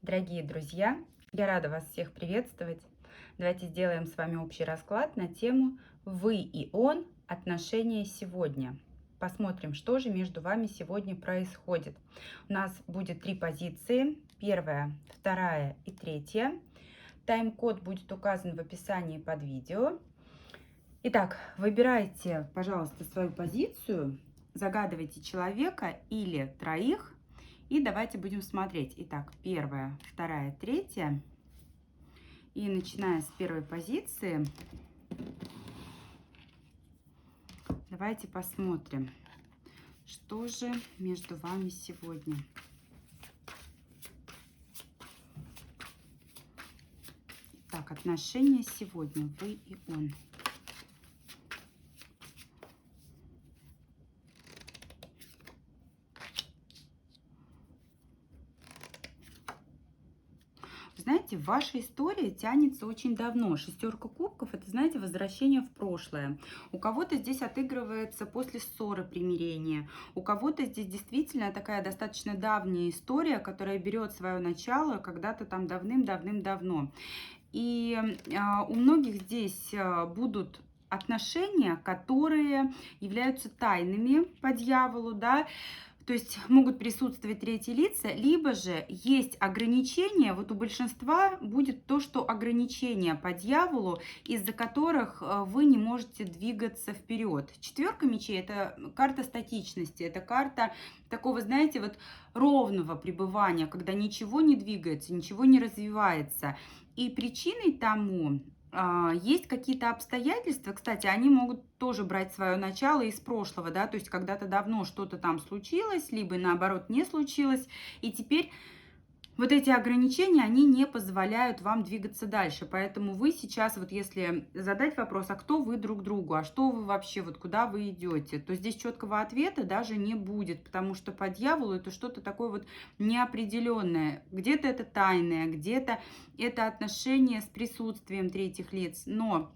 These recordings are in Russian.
Дорогие друзья, я рада вас всех приветствовать. Давайте сделаем с вами общий расклад на тему «Вы и он. Отношения сегодня». Посмотрим, что же между вами сегодня происходит. У нас будет 3 позиции. Первая, вторая и третья. Тайм-код будет указан в описании под видео. Итак, выбирайте, пожалуйста, свою позицию, загадывайте человека или троих. И давайте будем смотреть. Итак, первая, вторая, третья. И начиная с первой позиции, давайте посмотрим, что же между вами сегодня. Так, отношения сегодня, вы и он. Знаете, ваша история тянется очень давно. Шестерка кубков — это, знаете, возвращение в прошлое. У кого-то здесь отыгрывается после ссоры примирение. У кого-то здесь действительно такая достаточно давняя история, которая берет свое начало когда-то там давным-давным-давно. И у многих здесь будут отношения, которые являются тайными по дьяволу, да, то есть могут присутствовать третьи лица, либо же есть ограничения, вот у большинства будет то, что ограничения по дьяволу, из-за которых вы не можете двигаться вперед. Четверка мечей — это карта статичности, это карта такого, знаете, вот ровного пребывания, когда ничего не двигается, ничего не развивается. И причиной тому есть какие-то обстоятельства, кстати, они могут тоже брать свое начало из прошлого, да, то есть когда-то давно что-то там случилось, либо наоборот не случилось, и теперь вот эти ограничения, они не позволяют вам двигаться дальше. Поэтому вы сейчас, вот если задать вопрос, а кто вы друг другу, а что вы вообще, вот куда вы идете, то здесь четкого ответа даже не будет, потому что по дьяволу это что-то такое вот неопределенное. Где-то это тайное, где-то это отношение с присутствием третьих лиц. Но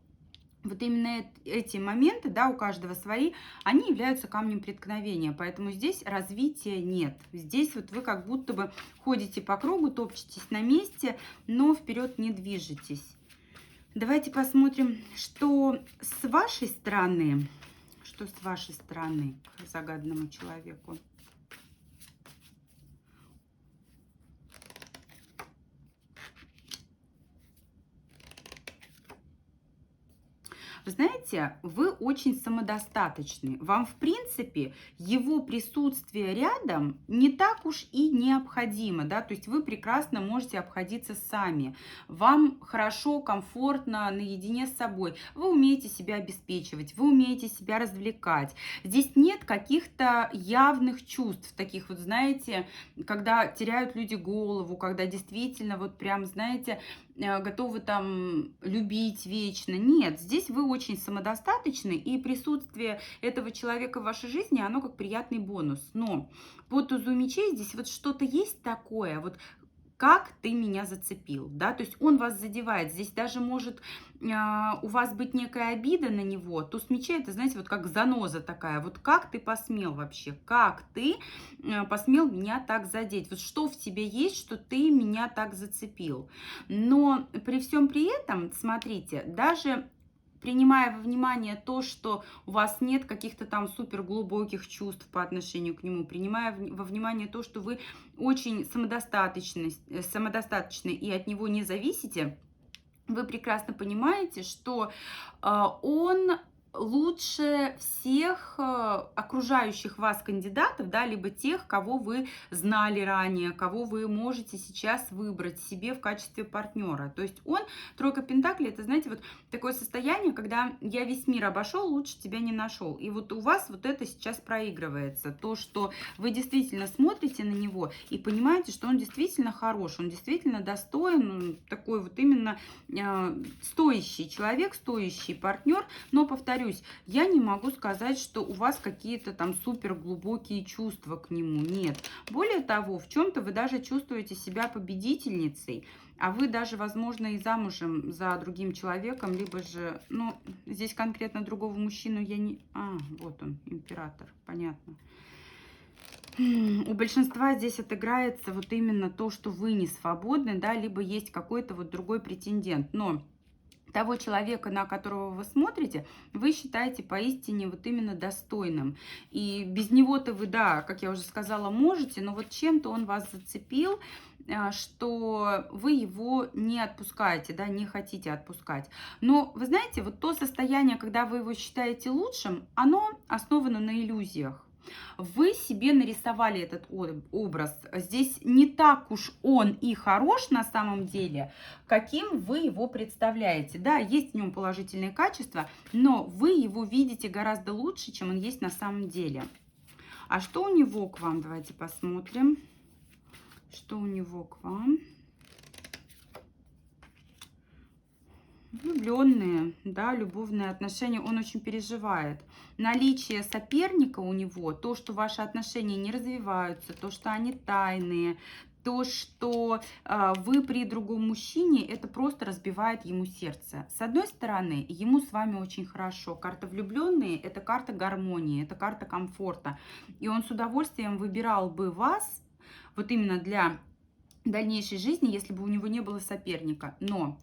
вот именно эти моменты, да, у каждого свои, они являются камнем преткновения, поэтому здесь развития нет. Здесь вот вы как будто бы ходите по кругу, топчетесь на месте, но вперед не движетесь. Давайте посмотрим, что с вашей стороны, к загаданному человеку. Вы знаете, вы очень самодостаточны. Вам, в принципе, его присутствие рядом не так уж и необходимо, да, то есть вы прекрасно можете обходиться сами. Вам хорошо, комфортно, наедине с собой. Вы умеете себя обеспечивать, вы умеете себя развлекать. Здесь нет каких-то явных чувств, таких вот, знаете, когда теряют люди голову, когда действительно вот прям, знаете, готовы там любить вечно. Нет, здесь вы очень самодостаточны, и присутствие этого человека в вашей жизни, оно как приятный бонус. Но по тузу мечей здесь вот что-то есть такое, вот как ты меня зацепил, да, то есть он вас задевает, здесь даже может у вас быть некая обида на него, туз мечей — это, знаете, вот как заноза такая, вот как ты посмел вообще, как ты посмел меня так задеть, вот что в тебе есть, что ты меня так зацепил. Но при всем при этом, смотрите, даже принимая во внимание то, что у вас нет каких-то там супер глубоких чувств по отношению к нему, принимая во внимание то, что вы очень самодостаточны и от него не зависите, вы прекрасно понимаете, что он лучше всех окружающих вас кандидатов, да, либо тех, кого вы знали ранее, кого вы можете сейчас выбрать себе в качестве партнера. То есть он, тройка пентаклей, это, знаете, вот такое состояние, когда я весь мир обошел, лучше тебя не нашел. И вот у вас вот это сейчас проигрывается. То, что вы действительно смотрите на него и понимаете, что он действительно хорош, он действительно достоин, он такой вот именно стоящий человек, стоящий партнер. Но, повторюсь, я не могу сказать, что у вас какие-то там супер глубокие чувства к нему. Нет. Более того, в чем-то вы даже чувствуете себя победительницей, а вы даже, возможно, и замужем за другим человеком, либо же, ну, здесь конкретно другого мужчину я не... А, вот он, император, понятно. У большинства здесь отыграется вот именно то, что вы не свободны, да, либо есть какой-то вот другой претендент. Но того человека, на которого вы смотрите, вы считаете поистине вот именно достойным. И без него-то вы, да, как я уже сказала, можете, но вот чем-то он вас зацепил, что вы его не отпускаете, да, не хотите отпускать. Но вы знаете, вот то состояние, когда вы его считаете лучшим, оно основано на иллюзиях. Вы себе нарисовали этот образ. Здесь не так уж он и хорош на самом деле, каким вы его представляете. Да, есть в нем положительные качества, но вы его видите гораздо лучше, чем он есть на самом деле. А что у него к вам? Давайте посмотрим. Что у него к вам? Влюбленные, да, любовные отношения, он очень переживает. Наличие соперника у него, то, что ваши отношения не развиваются, то, что они тайные, то, что вы при другом мужчине, это просто разбивает ему сердце. С одной стороны, ему с вами очень хорошо. Карта влюбленные – это карта гармонии, это карта комфорта. И он с удовольствием выбирал бы вас, вот именно для дальнейшей жизни, если бы у него не было соперника. Но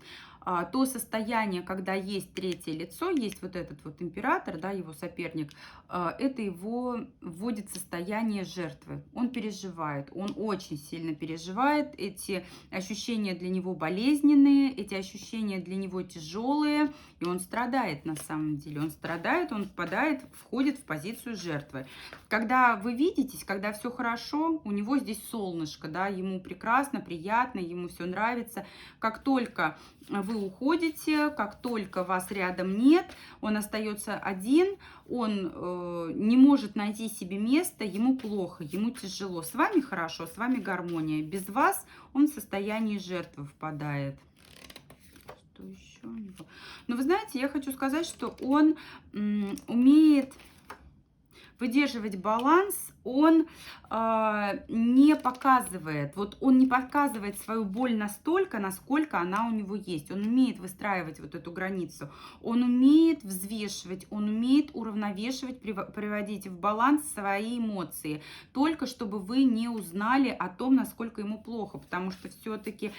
то состояние, когда есть третье лицо, есть вот этот вот император, да, его соперник, это его вводит в состояние жертвы. Он переживает, он очень сильно переживает. Эти ощущения для него болезненные, эти ощущения для него тяжелые, и он страдает на самом деле. Он страдает, он входит в позицию жертвы. Когда вы видитесь, когда все хорошо, у него здесь солнышко, да, ему прекрасно, приятно, ему все нравится. Как только вы уходите, как только вас рядом нет, он остается один, он не может найти себе место, ему плохо, ему тяжело. С вами хорошо, с вами гармония. Без вас он в состоянии жертвы впадает. Что еще у него? Но вы знаете, я хочу сказать, что он умеет выдерживать баланс, он не показывает, вот он не показывает свою боль настолько, насколько она у него есть. Он умеет выстраивать вот эту границу, он умеет взвешивать, он умеет уравновешивать, приводить в баланс свои эмоции, только чтобы вы не узнали о том, насколько ему плохо, потому что все-таки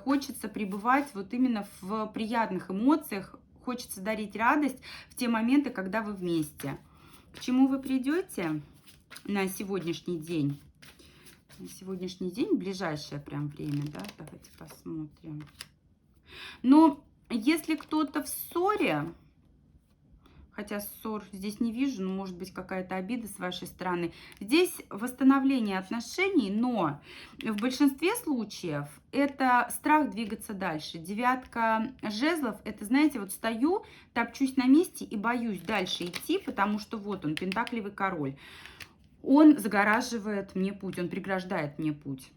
хочется пребывать вот именно в приятных эмоциях, хочется дарить радость в те моменты, когда вы вместе. К чему вы придете на сегодняшний день? На сегодняшний день, в ближайшее прям время, да? Давайте посмотрим. Но если кто-то в ссоре, хотя ссор здесь не вижу, но может быть какая-то обида с вашей стороны. Здесь восстановление отношений, но в большинстве случаев это страх двигаться дальше. Девятка жезлов, это, знаете, вот стою, топчусь на месте и боюсь дальше идти, потому что вот он, пентаклевый король. Он загораживает мне путь, он преграждает мне путь.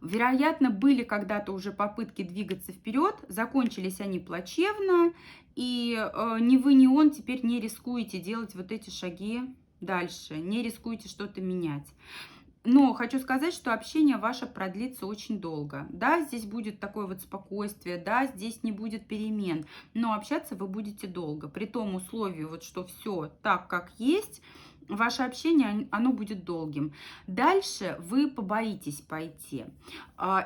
Вероятно, были когда-то уже попытки двигаться вперед, закончились они плачевно, и ни вы, ни он теперь не рискуете делать вот эти шаги дальше, не рискуете что-то менять. Но хочу сказать, что общение ваше продлится очень долго. Да, здесь будет такое вот спокойствие, да, здесь не будет перемен, но общаться вы будете долго. При том условии, вот, что все так, как есть, ваше общение, оно будет долгим. Дальше вы побоитесь пойти.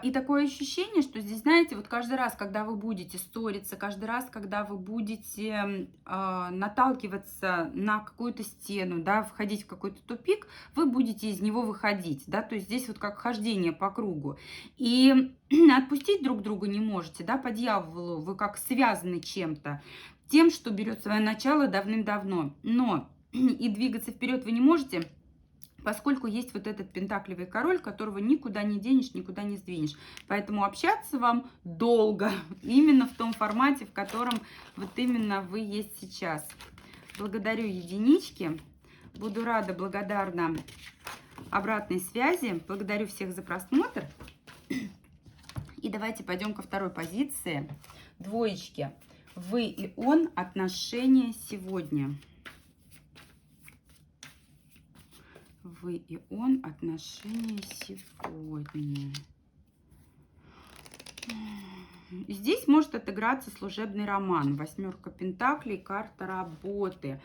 И такое ощущение, что здесь, знаете, вот каждый раз, когда вы будете ссориться, каждый раз, когда вы будете наталкиваться на какую-то стену, да, входить в какой-то тупик, вы будете из него выходить, да, то есть здесь вот как хождение по кругу. И отпустить друг друга не можете, да, по дьяволу, вы как связаны чем-то, тем, что берет свое начало давным-давно. Но и двигаться вперед вы не можете, поскольку есть вот этот пентаклевый король, которого никуда не денешь, никуда не сдвинешь. Поэтому общаться вам долго, именно в том формате, в котором вот именно вы есть сейчас. Благодарю единички, буду рада, благодарна обратной связи. Благодарю всех за просмотр. И давайте пойдем ко второй позиции. Двоечки. Вы и он. Отношения сегодня. Вы и он. Отношения сегодня. Здесь может отыграться служебный роман. Восьмерка пентаклей, карта работы.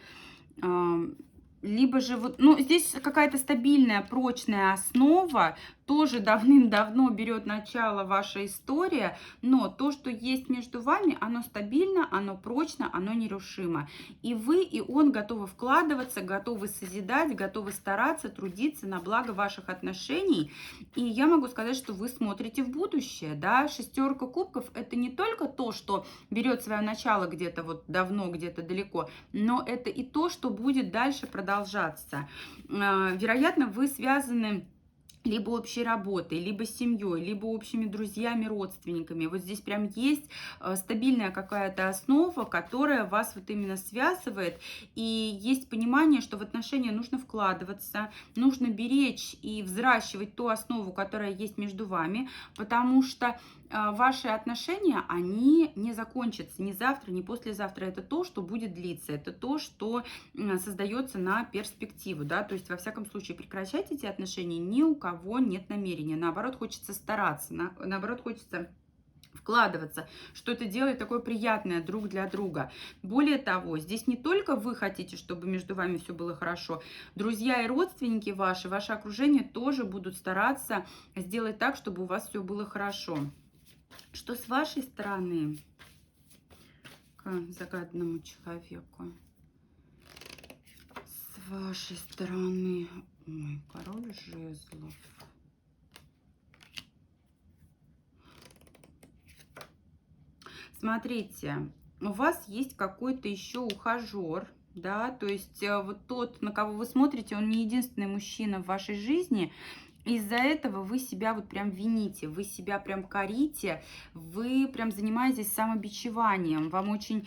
либо же вот, ну, здесь какая-то стабильная, прочная основа, тоже давным-давно берет начало ваша история, но то, что есть между вами, оно стабильно, оно прочно, оно нерушимо. И вы, и он готовы вкладываться, готовы созидать, готовы стараться, трудиться на благо ваших отношений. И я могу сказать, что вы смотрите в будущее, да, шестерка кубков — это не только то, что берет свое начало где-то вот давно, где-то далеко, но это и то, что будет дальше продолжаться. Вероятно, вы связаны либо общей работой, либо семьей, либо общими друзьями, родственниками. Вот здесь прям есть стабильная какая-то основа, которая вас вот именно связывает. И есть понимание, что в отношения нужно вкладываться, нужно беречь и взращивать ту основу, которая есть между вами, потому что ваши отношения, они не закончатся ни завтра, ни послезавтра. Это то, что будет длиться, это то, что создается на перспективу, да, то есть, во всяком случае, прекращать эти отношения ни у кого нет намерения, наоборот, хочется стараться, наоборот, хочется вкладываться, что-то делать такое приятное друг для друга. Более того, здесь не только вы хотите, чтобы между вами все было хорошо, друзья и родственники ваши, ваше окружение тоже будут стараться сделать так, чтобы у вас все было хорошо. Что с вашей стороны к загаданному человеку? С вашей стороны, ой, король жезлов. Смотрите, у вас есть какой-то еще ухажер, да, то есть вот тот, на кого вы смотрите, он не единственный мужчина в вашей жизни. Из-за этого вы себя вот прям вините, вы себя прям корите, вы прям занимаетесь самобичеванием, вам очень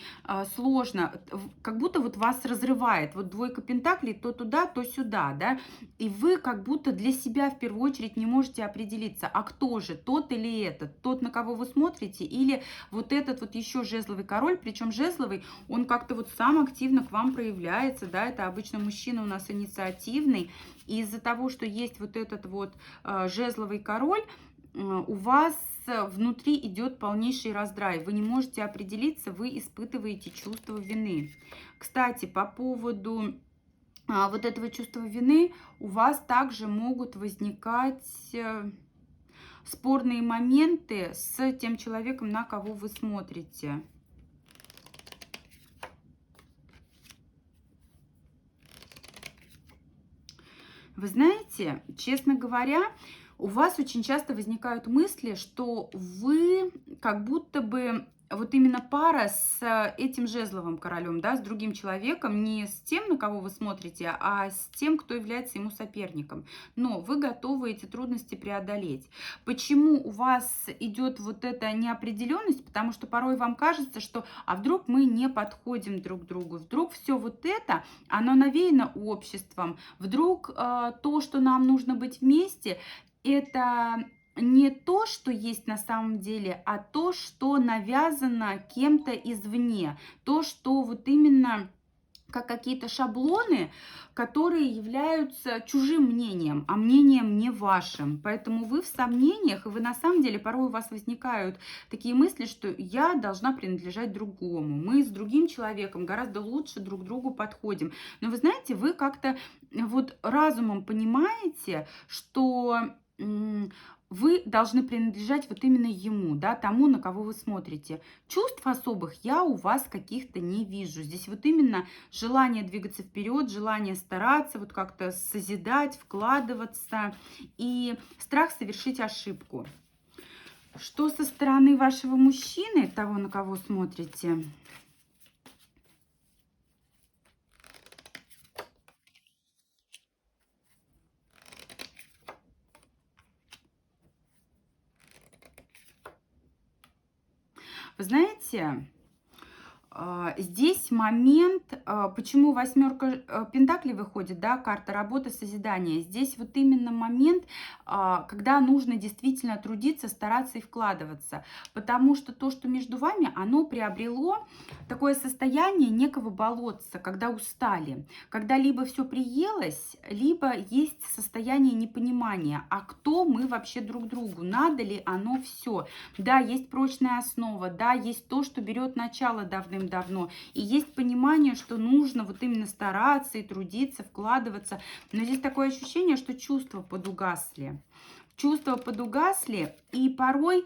сложно, как будто вот вас разрывает, вот двойка пентаклей то туда, то сюда, да, и вы как будто для себя в первую очередь не можете определиться, а кто же, тот или этот, тот, на кого вы смотрите, или вот этот вот еще жезловый король, причем жезловый, он как-то вот сам активно к вам проявляется, да, это обычно мужчина у нас инициативный. И из-за того, что есть вот этот вот жезловый король, у вас внутри идет полнейший раздрай. Вы не можете определиться, вы испытываете чувство вины. Кстати, по поводу вот этого чувства вины, у вас также могут возникать спорные моменты с тем человеком, на кого вы смотрите. Вы знаете, честно говоря, у вас очень часто возникают мысли, что вы как будто бы вот именно пара с этим жезловым королем, да, с другим человеком, не с тем, на кого вы смотрите, а с тем, кто является ему соперником. Но вы готовы эти трудности преодолеть. Почему у вас идет вот эта неопределенность? Потому что порой вам кажется, что а вдруг мы не подходим друг к другу, вдруг все вот это, оно навеяно обществом, вдруг то, что нам нужно быть вместе, это не то, что есть на самом деле, а то, что навязано кем-то извне. То, что вот именно как какие-то шаблоны, которые являются чужим мнением, а мнением не вашим. Поэтому вы в сомнениях, и вы на самом деле, порой у вас возникают такие мысли, что я должна принадлежать другому. Мы с другим человеком гораздо лучше друг другу подходим. Но вы знаете, вы как-то вот разумом понимаете, что вы должны принадлежать вот именно ему, да, тому, на кого вы смотрите. Чувств особых я у вас каких-то не вижу. Здесь вот именно желание двигаться вперед, желание стараться, вот как-то созидать, вкладываться и страх совершить ошибку. Что со стороны вашего мужчины, того, на кого смотрите? Вы знаете, здесь момент, почему восьмерка пентаклей выходит, да, карта работы, созидания. Здесь вот именно момент, когда нужно действительно трудиться, стараться и вкладываться. Потому что то, что между вами, оно приобрело такое состояние некого болотца, когда устали. Когда либо все приелось, либо есть состояние непонимания, а кто мы вообще друг другу, надо ли оно все. Да, есть прочная основа, да, есть то, что берет начало давным-давно, очень давно. И есть понимание, что нужно вот именно стараться и трудиться, вкладываться. Но здесь такое ощущение, что чувства подугасли. Чувства подугасли, и порой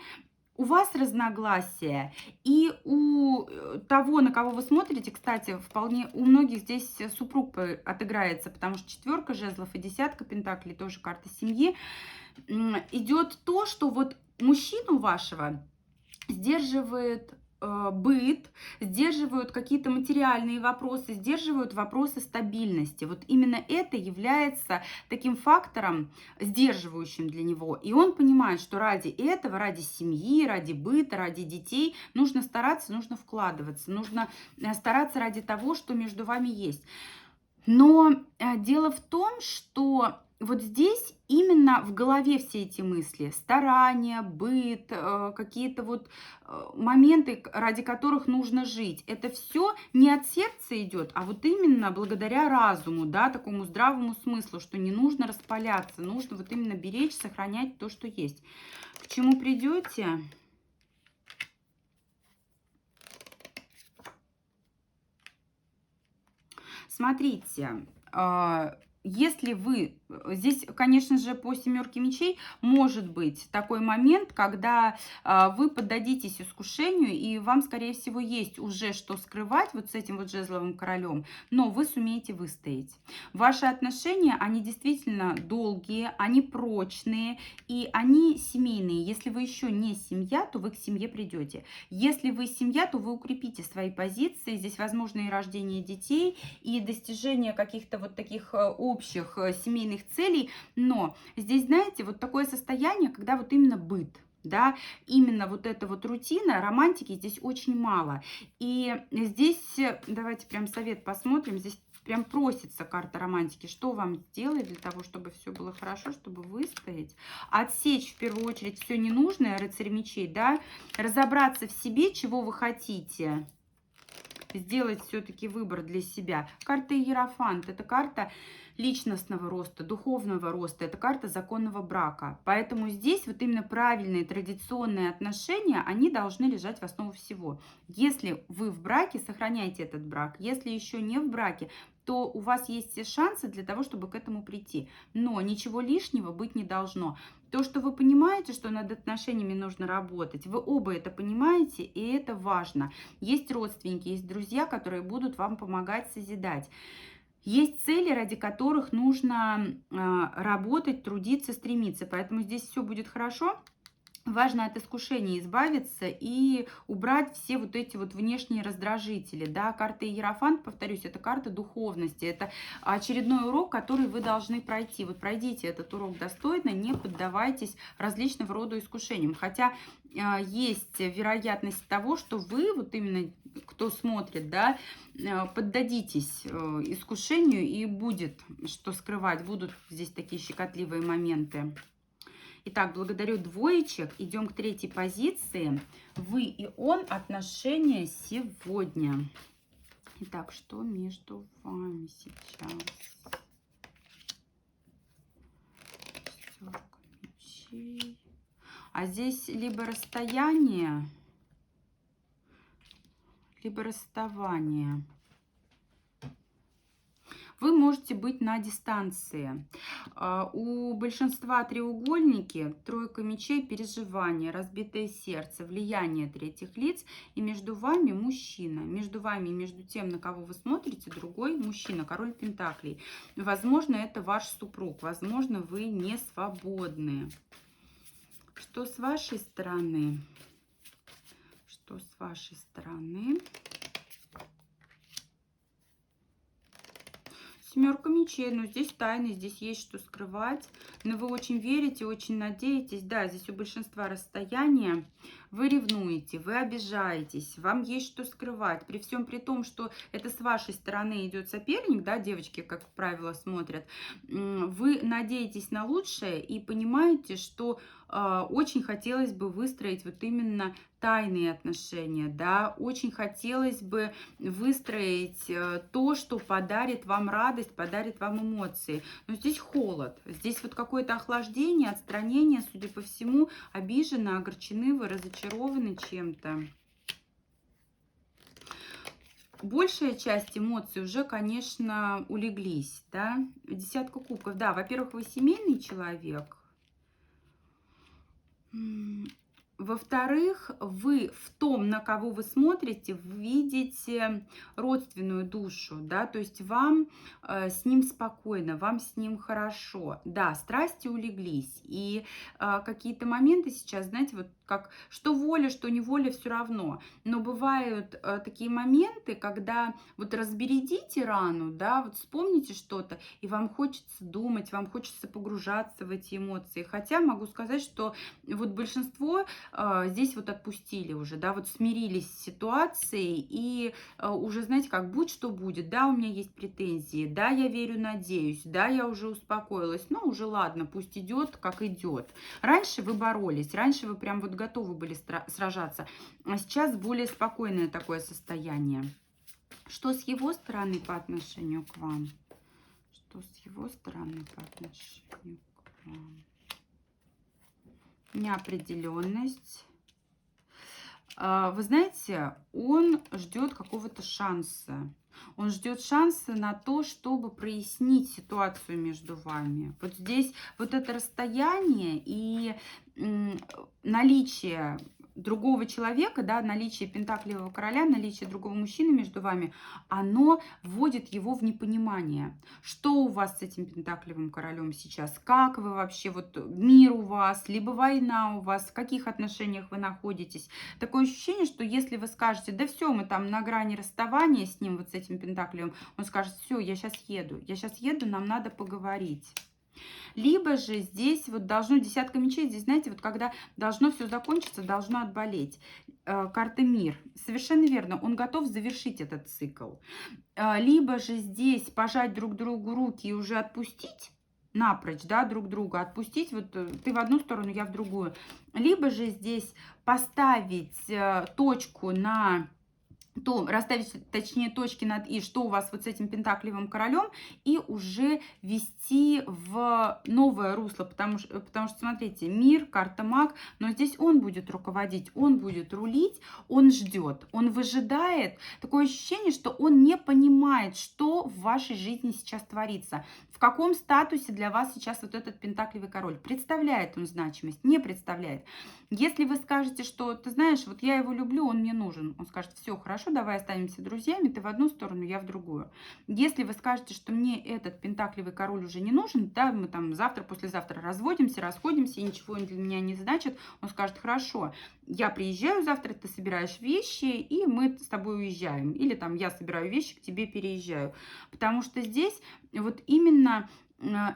у вас разногласия, и у того, на кого вы смотрите, кстати, вполне у многих здесь супруг отыграется, потому что 4 жезлов и 10 пентаклей, тоже карта семьи, идет то, что вот мужчину вашего сдерживает быт, сдерживают какие-то материальные вопросы, сдерживают вопросы стабильности. Вот именно это является таким фактором, сдерживающим для него. И он понимает, что ради этого, ради семьи, ради быта, ради детей нужно стараться, нужно вкладываться, нужно стараться ради того, что между вами есть. Но дело в том, что вот здесь именно в голове все эти мысли, старания, быт, какие-то вот моменты, ради которых нужно жить. Это все не от сердца идет, а вот именно благодаря разуму, да, такому здравому смыслу, что не нужно распаляться, нужно вот именно беречь, сохранять то, что есть. К чему придете? Смотрите, если вы... Здесь, конечно же, по 7 мечей может быть такой момент, когда вы поддадитесь искушению, и вам, скорее всего, есть уже что скрывать вот с этим вот жезловым королем, но вы сумеете выстоять. Ваши отношения, они действительно долгие, они прочные, и они семейные. Если вы еще не семья, то вы к семье придете. Если вы семья, то вы укрепите свои позиции. Здесь возможно и рождение детей, и достижение каких-то вот таких общих семейных целей, но здесь, знаете, вот такое состояние, когда вот именно быт, да, именно вот эта вот рутина, романтики здесь очень мало. И здесь, давайте прям совет посмотрим, здесь прям просится карта романтики, что вам сделать для того, чтобы все было хорошо, чтобы выстоять, отсечь в первую очередь все ненужное, рыцарь мечей, да, разобраться в себе, чего вы хотите, сделать все-таки выбор для себя. Карта Иерофант, это карта личностного роста, духовного роста, это карта законного брака. Поэтому здесь вот именно правильные традиционные отношения, они должны лежать в основу всего. Если вы в браке, сохраняйте этот брак. Если еще не в браке, то у вас есть все шансы для того, чтобы к этому прийти. Но ничего лишнего быть не должно. То, что вы понимаете, что над отношениями нужно работать, вы оба это понимаете, и это важно. Есть родственники, есть друзья, которые будут вам помогать созидать. Есть цели, ради которых нужно работать, трудиться, стремиться. Поэтому здесь все будет хорошо. Важно от искушения избавиться и убрать все вот эти вот внешние раздражители. Да? Карта Иерофант, повторюсь, это карта духовности. Это очередной урок, который вы должны пройти. Вот пройдите этот урок достойно, не поддавайтесь различного рода искушениям. Хотя есть вероятность того, что вы, вот именно кто смотрит, да, поддадитесь искушению, и будет что скрывать. Будут здесь такие щекотливые моменты. Итак, благодарю двоечек. Идем к 3-й позиции. Вы и он. Отношения сегодня. Итак, что между вами сейчас? 40 мечей. А здесь либо расстояние, либо расставание. Вы можете быть на дистанции. У большинства треугольники, 3 мечей, переживания, разбитое сердце, влияние третьих лиц. И между вами мужчина. Между вами и между тем, на кого вы смотрите, другой мужчина, король пентаклей. Возможно, это ваш супруг. Возможно, вы не свободны. Что с вашей стороны? Что с вашей стороны? 7 мечей, но здесь тайны, здесь есть что скрывать, но вы очень верите, очень надеетесь. Да, здесь у большинства расстояние. Вы ревнуете, вы обижаетесь, вам есть что скрывать. При всем при том, что это с вашей стороны идет соперник, да, девочки, как правило, смотрят, вы надеетесь на лучшее и понимаете, что очень хотелось бы выстроить вот именно тайные отношения, да, очень хотелось бы выстроить то, что подарит вам радость, подарит вам эмоции. Но здесь холод, здесь вот какое-то охлаждение, отстранение, судя по всему, обижены, огорчены, вы разочарованы чем-то. большая часть эмоций уже, конечно, улеглись, да. Десятка кубков, да, во-первых, вы семейный человек. Во-вторых, вы в том, на кого вы смотрите, видите родственную душу, да, то есть вам с ним спокойно, вам с ним хорошо. Да, страсти улеглись, и какие-то моменты сейчас, знаете, вот как что воля, что неволя, все равно. Но бывают такие моменты, когда вот разбередите рану, да, вот вспомните что-то, и вам хочется думать, вам хочется погружаться в эти эмоции. Хотя могу сказать, что вот большинство здесь вот отпустили уже, да, вот смирились с ситуацией и уже, знаете, как будь что будет, да, у меня есть претензии, да, я верю, надеюсь, да, я уже успокоилась, ну, уже ладно, пусть идет, как идет. Раньше вы боролись, раньше вы прям вот готовы были сражаться, а сейчас более спокойное такое состояние. Что с его стороны по отношению к вам? Что с его стороны по отношению к вам? Неопределенность. Вы знаете, он ждет какого-то шанса. Он ждет шанса на то, чтобы прояснить ситуацию между вами. Вот здесь вот это расстояние и наличие другого человека, да, наличие пентаклевого короля, наличие другого мужчины между вами, оно вводит его в непонимание. Что у вас с этим пентаклевым королем сейчас? Как вы вообще, вот мир у вас, либо война у вас, в каких отношениях вы находитесь? Такое ощущение, что если вы скажете, да все, мы там на грани расставания с ним, вот с этим пентаклевым, он скажет, все, я сейчас еду, нам надо поговорить. Либо же здесь вот должно, десятка мечей, здесь, знаете, вот когда должно все закончиться, должно отболеть. Карта мир. Совершенно верно, он готов завершить этот цикл. Либо же здесь пожать друг другу руки и уже отпустить, напрочь, да, друг друга отпустить, вот ты в одну сторону, я в другую. Либо же здесь поставить точку на то расставить, точнее, точки над «и», что у вас вот с этим пентаклевым королем, и уже вести в новое русло, потому что, смотрите, мир, карта маг, но здесь он будет руководить, он будет рулить, он ждет, он выжидает. Такое ощущение, что он не понимает, что в вашей жизни сейчас творится, в каком статусе для вас сейчас вот этот пентаклевый король. Представляет он значимость? Не представляет. Если вы скажете, что, ты знаешь, вот я его люблю, он мне нужен, он скажет, все, хорошо, давай останемся друзьями, ты в одну сторону, я в другую. Если вы скажете, что мне этот пентаклевый король уже не нужен, да, мы там завтра, послезавтра разводимся, расходимся, и ничего он для меня не значит, он скажет, хорошо, я приезжаю завтра, ты собираешь вещи, и мы с тобой уезжаем. Или там я собираю вещи, к тебе переезжаю. Потому что здесь вот именно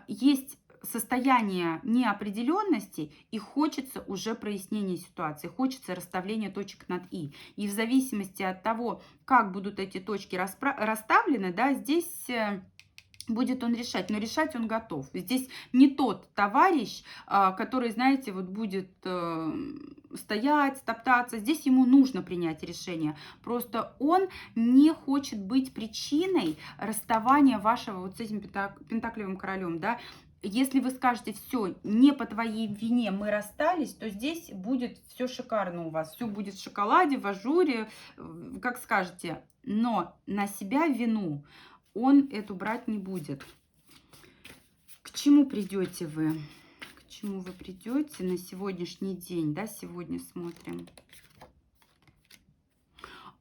есть состояние неопределенности, и хочется уже прояснения ситуации, хочется расставления точек над «и». И в зависимости от того, как будут эти точки расставлены, да, здесь будет он решать, но решать он готов. Здесь не тот товарищ, который, знаете, вот будет стоять, топтаться. Здесь ему нужно принять решение. Просто он не хочет быть причиной расставания вашего вот с этим пентаклевым королем, да. Если вы скажете, все, не по твоей вине мы расстались, то здесь будет все шикарно у вас. Все будет в шоколаде, в ажуре, как скажете. Но на себя вину он эту брать не будет. К чему придете вы? К чему вы придете на сегодняшний день? Да, сегодня смотрим.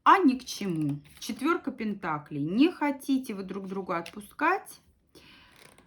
А ни к чему. Четверка пентаклей. Не хотите вы друг друга отпускать.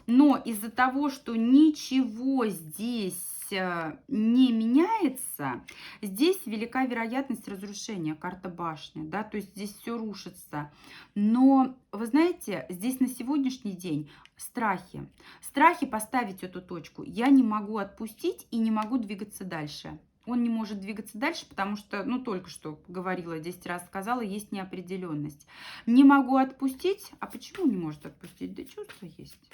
Но из-за того, что ничего здесь не меняется, здесь велика вероятность разрушения, карта башни, да, то есть здесь все рушится. Но, вы знаете, здесь на сегодняшний день страхи. Страхи поставить эту точку. Я не могу отпустить и не могу двигаться дальше. Он не может двигаться дальше, потому что, ну, только что говорила, 10 раз сказала, есть неопределенность. Не могу отпустить. А почему не может отпустить? Да чувство есть.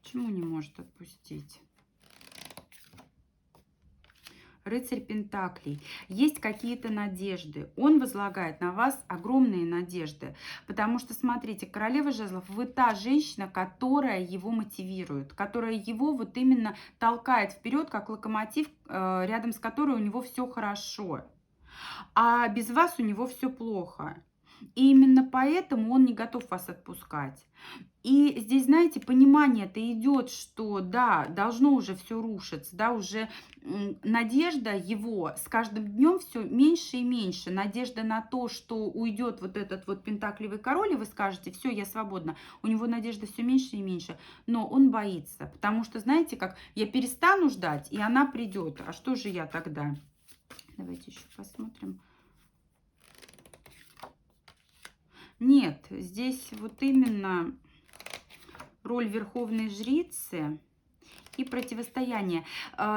Почему не может отпустить? Рыцарь Пентаклей. Есть какие-то надежды. Он возлагает на вас огромные надежды. Потому что, смотрите, королева жезлов, вы та женщина, которая его мотивирует, которая его вот именно толкает вперед, как локомотив, рядом с которой у него все хорошо. А без вас у него все плохо. И именно поэтому он не готов вас отпускать. И здесь, знаете, понимание-то идет, что да, должно уже все рушиться, да, уже надежда его с каждым днем все меньше и меньше. Надежда на то, что уйдет вот этот вот пентакливый король, и вы скажете, все, я свободна. У него надежда все меньше и меньше, но он боится, потому что, знаете, как я перестану ждать, и она придет. А что же я тогда? Давайте еще посмотрим. Нет, здесь вот именно роль верховной жрицы и противостояние.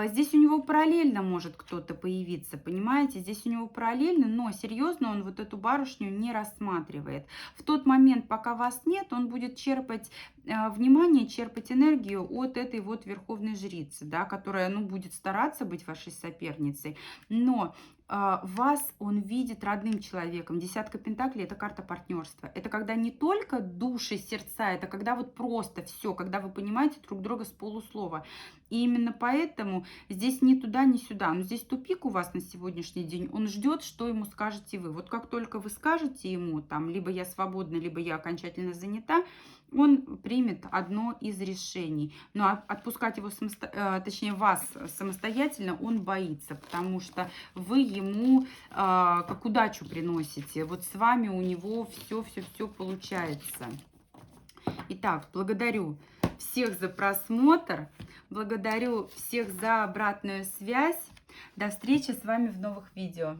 Здесь у него параллельно может кто-то появиться, понимаете? Здесь у него параллельно, но серьезно он вот эту барышню не рассматривает. В тот момент, пока вас нет, он будет черпать внимание, черпать энергию от этой вот верховной жрицы, да, которая, ну, будет стараться быть вашей соперницей, но вас он видит родным человеком. Десятка пентаклей — это карта партнерства. Это когда не только души, сердца, это когда вот просто все, когда вы понимаете друг друга с полуслова. И именно поэтому здесь ни туда, ни сюда. Но здесь тупик у вас на сегодняшний день. Он ждет, что ему скажете вы. Вот как только вы скажете ему, там, либо я свободна, либо я окончательно занята, он примет одно из решений. Но отпускать его, точнее вас самостоятельно, он боится, потому что вы ему как удачу приносите. Вот с вами у него все получается. Итак, благодарю всех за просмотр, благодарю всех за обратную связь. До встречи с вами в новых видео.